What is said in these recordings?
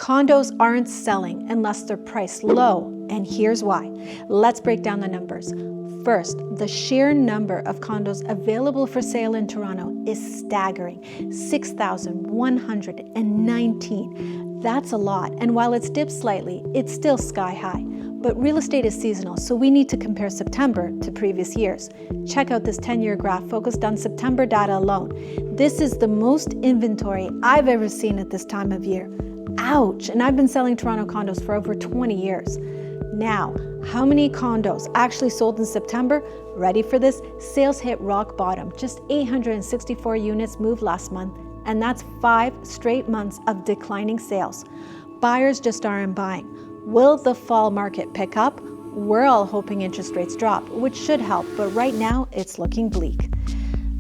Condos aren't selling unless they're priced low, and here's why. Let's break down the numbers. First, the sheer number of condos available for sale in Toronto is staggering, 6,119. That's a lot, and while it's dipped slightly, it's still sky high. But real estate is seasonal, so we need to compare September to previous years. Check out this 10-year graph focused on September data alone. This is the most inventory I've ever seen at this time of year. Ouch! And I've been selling Toronto condos for over 20 years. Now, how many condos actually sold in September? Ready for this? Sales hit rock bottom. Just 864 units moved last month, and that's 5 straight months of declining sales. Buyers just aren't buying. Will the fall market pick up? We're all hoping interest rates drop, which should help, but right now it's looking bleak.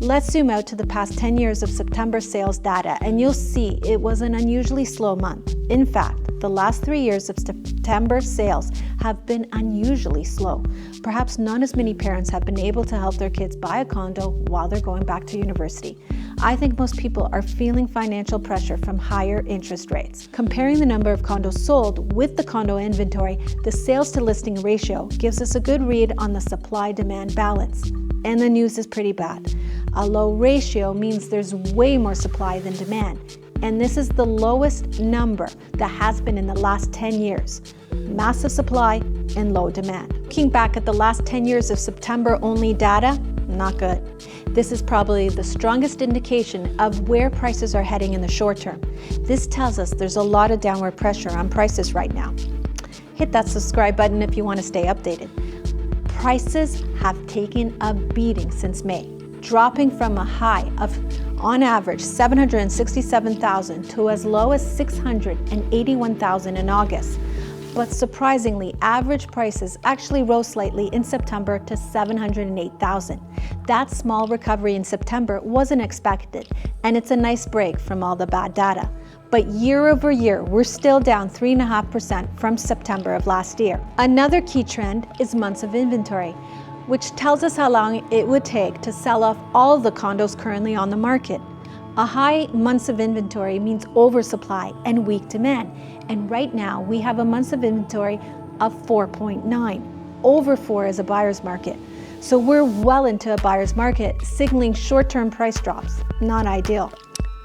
Let's zoom out to the past 10 years of September sales data, and you'll see it was an unusually slow month. In fact, the last 3 years of September sales have been unusually slow. Perhaps not as many parents have been able to help their kids buy a condo while they're going back to university. I think most people are feeling financial pressure from higher interest rates. Comparing the number of condos sold with the condo inventory, the sales to listing ratio gives us a good read on the supply-demand balance. And the news is pretty bad. A low ratio means there's way more supply than demand. And this is the lowest number that has been in the last 10 years. Massive supply and low demand. Looking back at the last 10 years of September-only data, not good. This is probably the strongest indication of where prices are heading in the short term. This tells us there's a lot of downward pressure on prices right now. Hit that subscribe button if you want to stay updated. Prices have taken a beating since May, dropping from a high of, on average, $767,000 to as low as $681,000 in August. But surprisingly, average prices actually rose slightly in September to $708,000. That small recovery in September wasn't expected, and it's a nice break from all the bad data. But year over year, we're still down 3.5% from September of last year. Another key trend is months of inventory, which tells us how long it would take to sell off all the condos currently on the market. A high months of inventory means oversupply and weak demand. And right now we have a months of inventory of 4.9. Over 4 is a buyer's market. So we're well into a buyer's market, signaling short-term price drops. Not ideal.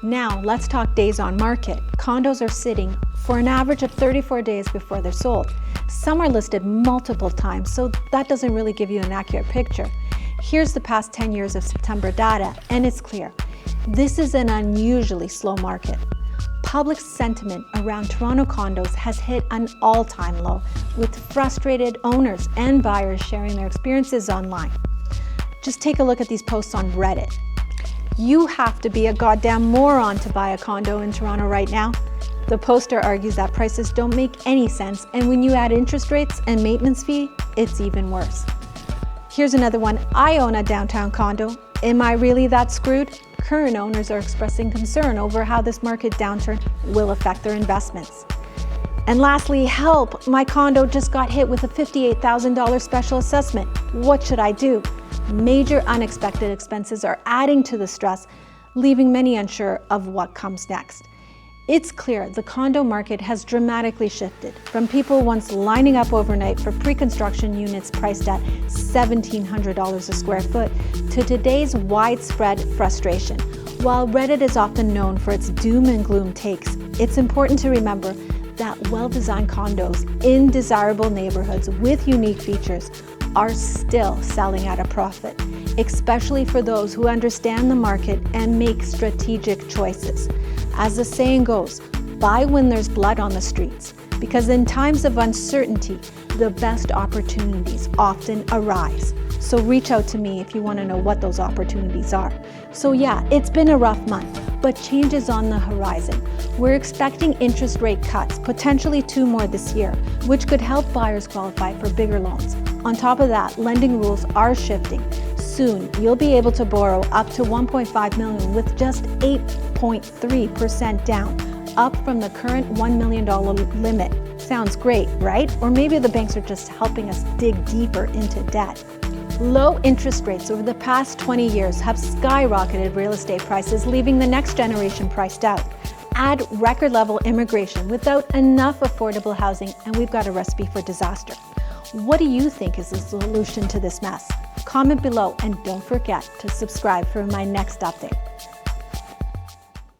Now let's talk days on market. Condos are sitting for an average of 34 days before they're sold. Some are listed multiple times, so that doesn't really give you an accurate picture. Here's the past 10 years of September data, and it's clear. This is an unusually slow market. Public sentiment around Toronto condos has hit an all-time low, with frustrated owners and buyers sharing their experiences online. Just take a look at these posts on Reddit. You have to be a goddamn moron to buy a condo in Toronto right now. The poster argues that prices don't make any sense, and when you add interest rates and maintenance fee, it's even worse. Here's another one. I own a downtown condo. Am I really that screwed? Current owners are expressing concern over how this market downturn will affect their investments. And lastly, help! My condo just got hit with a $58,000 special assessment. What should I do? Major unexpected expenses are adding to the stress, leaving many unsure of what comes next. It's clear the condo market has dramatically shifted from people once lining up overnight for pre-construction units priced at $1,700 a square foot to today's widespread frustration. While Reddit is often known for its doom and gloom takes, it's important to remember that well-designed condos in desirable neighborhoods with unique features are still selling at a profit, especially for those who understand the market and make strategic choices. As the saying goes, buy when there's blood on the streets, because in times of uncertainty, the best opportunities often arise. So reach out to me if you want to know what those opportunities are. So yeah, it's been a rough month, but change is on the horizon. We're expecting interest rate cuts, potentially 2 more this year, which could help buyers qualify for bigger loans. On top of that, lending rules are shifting. Soon, you'll be able to borrow up to $1.5 million with just 8.3% down, up from the current $1 million limit. Sounds great, right? Or maybe the banks are just helping us dig deeper into debt. Low interest rates over the past 20 years have skyrocketed real estate prices, leaving the next generation priced out. Add record level immigration without enough affordable housing, and we've got a recipe for disaster. What do you think is the solution to this mess? Comment below and don't forget to subscribe for my next update.